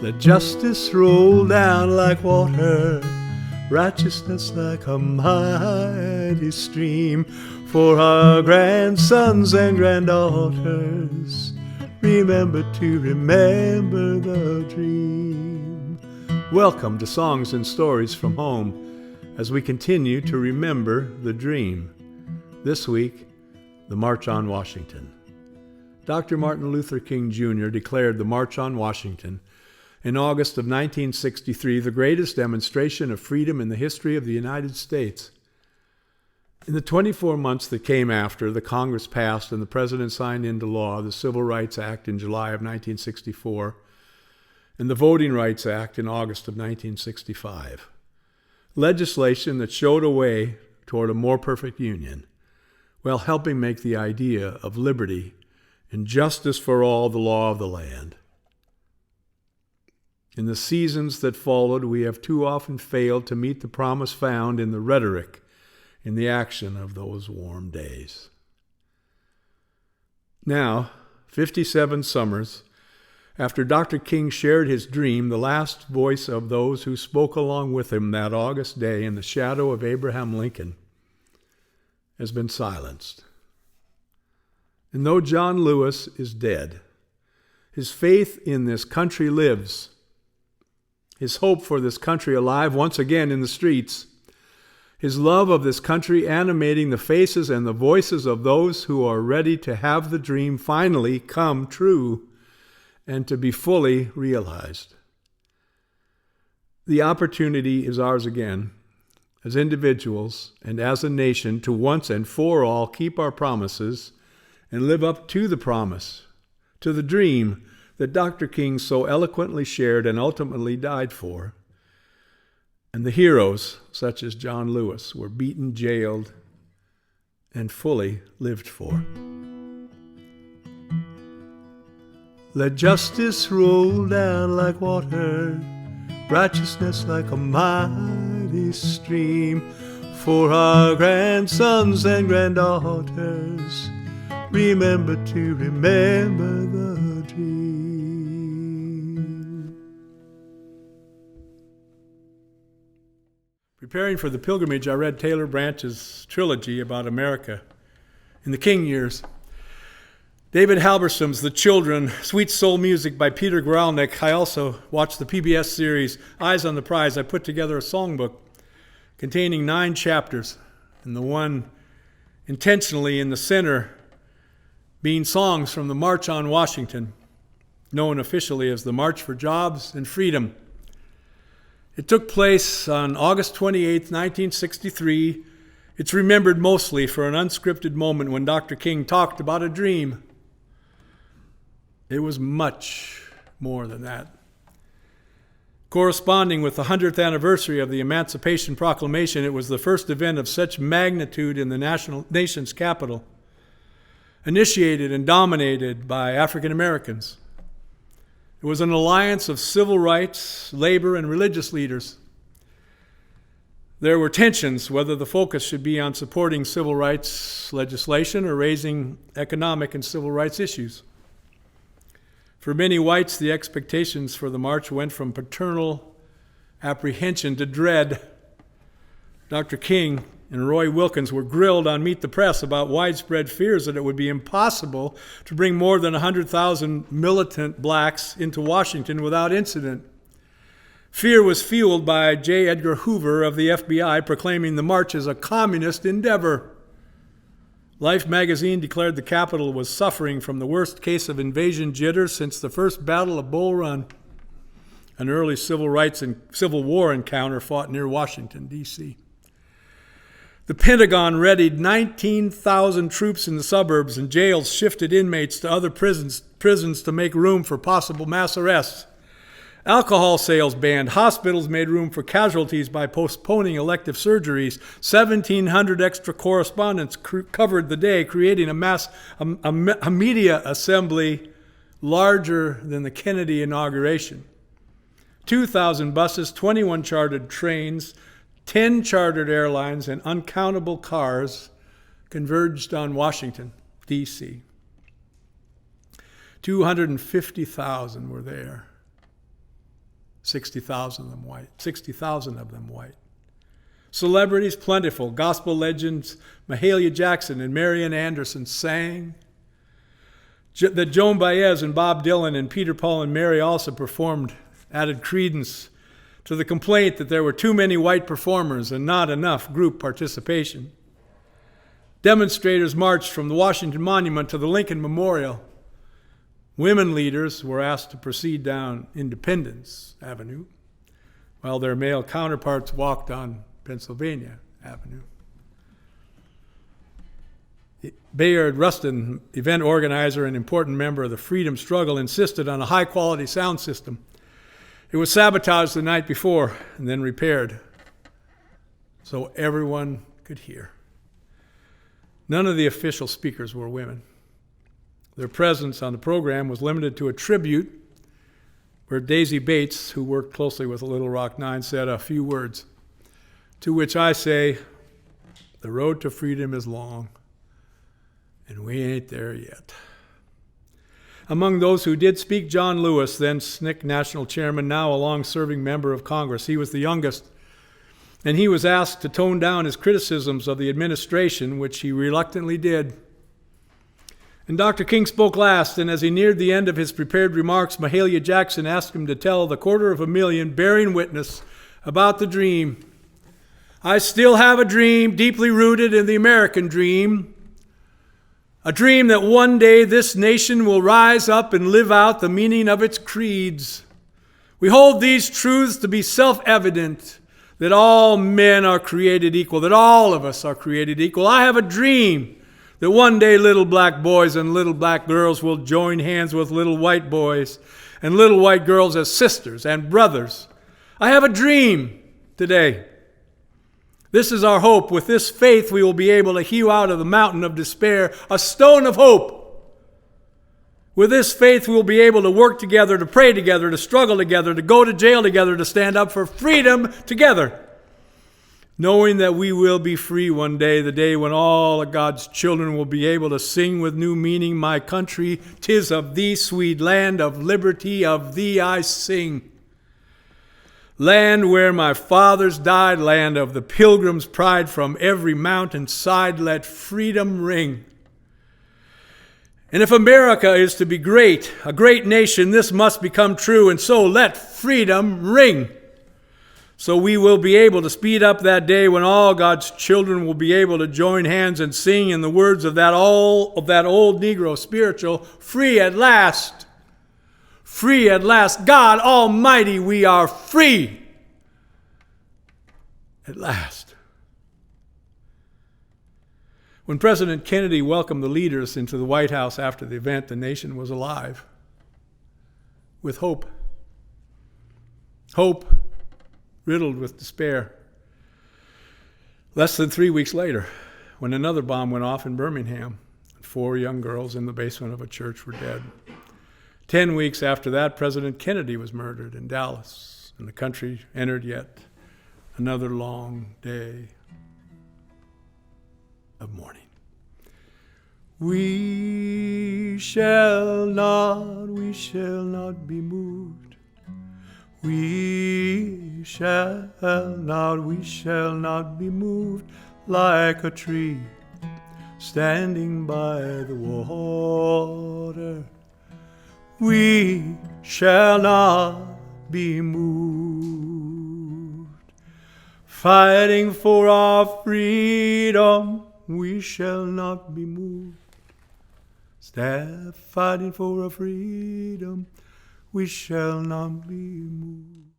Let justice roll down like water, righteousness like a mighty stream. For our grandsons and granddaughters, remember to remember the dream. Welcome to Songs and Stories from Home as we continue to remember the dream. This week, the March on Washington. Dr. Martin Luther King Jr. declared the March on Washington in August of 1963 the greatest demonstration of freedom in the history of the United States. In the 24 months that came after, the Congress passed and the President signed into law the Civil Rights Act in July of 1964 and the Voting Rights Act in August of 1965. Legislation that showed a way toward a more perfect union, while helping make the idea of liberty and justice for all the law of the land. In the seasons that followed, we have too often failed to meet the promise found in the rhetoric, in the action of those warm days. Now, 57 summers after Dr. King shared his dream, the last voice of those who spoke along with him that August day in the shadow of Abraham Lincoln has been silenced. And though John Lewis is dead, his faith in this country lives, his hope for this country alive once again in the streets, his love of this country animating the faces and the voices of those who are ready to have the dream finally come true and to be fully realized. The opportunity is ours again, as individuals and as a nation, to once and for all keep our promises and live up to the promise, to the dream that Dr. King so eloquently shared and ultimately died for. And the heroes, such as John Lewis, were beaten, jailed, and fully lived for. Let justice roll down like water, righteousness like a mighty stream. For our grandsons and granddaughters, remember to remember the dream. Preparing for the pilgrimage, I read Taylor Branch's trilogy about America in the King years. David Halberstam's The Children, Sweet Soul Music by Peter Gralnick. I also watched the PBS series Eyes on the Prize. I put together a songbook containing 9 chapters, and the one intentionally in the center being songs from the March on Washington, known officially as the March for Jobs and Freedom. It took place on August 28, 1963. It's remembered mostly for an unscripted moment when Dr. King talked about a dream. It was much more than that. Corresponding with the 100th anniversary of the Emancipation Proclamation, it was the first event of such magnitude in the nation's capital, initiated and dominated by African Americans. It was an alliance of civil rights, labor, and religious leaders. There were tensions whether the focus should be on supporting civil rights legislation or raising economic and civil rights issues. For many whites, the expectations for the march went from paternal apprehension to dread. Dr. King and Roy Wilkins were grilled on Meet the Press about widespread fears that it would be impossible to bring more than 100,000 militant blacks into Washington without incident. Fear was fueled by J. Edgar Hoover of the FBI proclaiming the march as a communist endeavor. Life magazine declared the Capitol was suffering from the worst case of invasion jitters since the first Battle of Bull Run, an early civil rights and Civil War encounter fought near Washington, D.C. The Pentagon readied 19,000 troops in the suburbs, and jails shifted inmates to other prisons to make room for possible mass arrests. Alcohol sales banned. Hospitals made room for casualties by postponing elective surgeries. 1,700 extra correspondents covered the day, creating a media assembly larger than the Kennedy inauguration. 2,000 buses, 21 chartered trains, 10 chartered airlines, and uncountable cars converged on Washington, D.C. 250,000 were there. 60,000 of them white. 60,000 of them white. Celebrities plentiful. Gospel legends Mahalia Jackson and Marian Anderson sang. That Joan Baez and Bob Dylan and Peter, Paul, and Mary also performed added credence to the complaint that there were too many white performers and not enough group participation. Demonstrators marched from the Washington Monument to the Lincoln Memorial. Women leaders were asked to proceed down Independence Avenue, while their male counterparts walked on Pennsylvania Avenue. Bayard Rustin, event organizer and important member of the freedom struggle, insisted on a high-quality sound system. It was sabotaged the night before and then repaired so everyone could hear. None of the official speakers were women. Their presence on the program was limited to a tribute where Daisy Bates, who worked closely with Little Rock Nine, said a few words, to which I say, the road to freedom is long, and we ain't there yet. Among those who did speak, John Lewis, then SNCC national chairman, now a long-serving member of Congress. He was the youngest, and he was asked to tone down his criticisms of the administration, which he reluctantly did. And Dr. King spoke last, and as he neared the end of his prepared remarks, Mahalia Jackson asked him to tell the 250,000 bearing witness about the dream. I still have a dream deeply rooted in the American dream, a dream that one day this nation will rise up and live out the meaning of its creeds. We hold these truths to be self-evident, that all men are created equal, that all of us are created equal. I have a dream that one day little black boys and little black girls will join hands with little white boys and little white girls as sisters and brothers. I have a dream today. This is our hope. With this faith, we will be able to hew out of the mountain of despair a stone of hope. With this faith, we will be able to work together, to pray together, to struggle together, to go to jail together, to stand up for freedom together, knowing that we will be free one day, the day when all of God's children will be able to sing with new meaning, my country, 'tis of thee, sweet land of liberty, of thee I sing. Land where my fathers died, land of the pilgrim's pride, from every mountain side let freedom ring. And if America is to be great, a great nation, this must become true, and so let freedom ring. So we will be able to speed up that day when all God's children will be able to join hands and sing in the words of that old Negro spiritual, free at last. Free at last. God Almighty, we are free at last. When President Kennedy welcomed the leaders into the White House after the event, the nation was alive with hope. Hope riddled with despair. Less than 3 weeks later, when another bomb went off in Birmingham, 4 young girls in the basement of a church were dead. 10 weeks after that, President Kennedy was murdered in Dallas, and the country entered yet another long day of mourning. We shall not be moved. We shall not be moved like a tree standing by the water. We shall not be moved. Fighting for our freedom, we shall not be moved. Fighting for our freedom, we shall not be moved.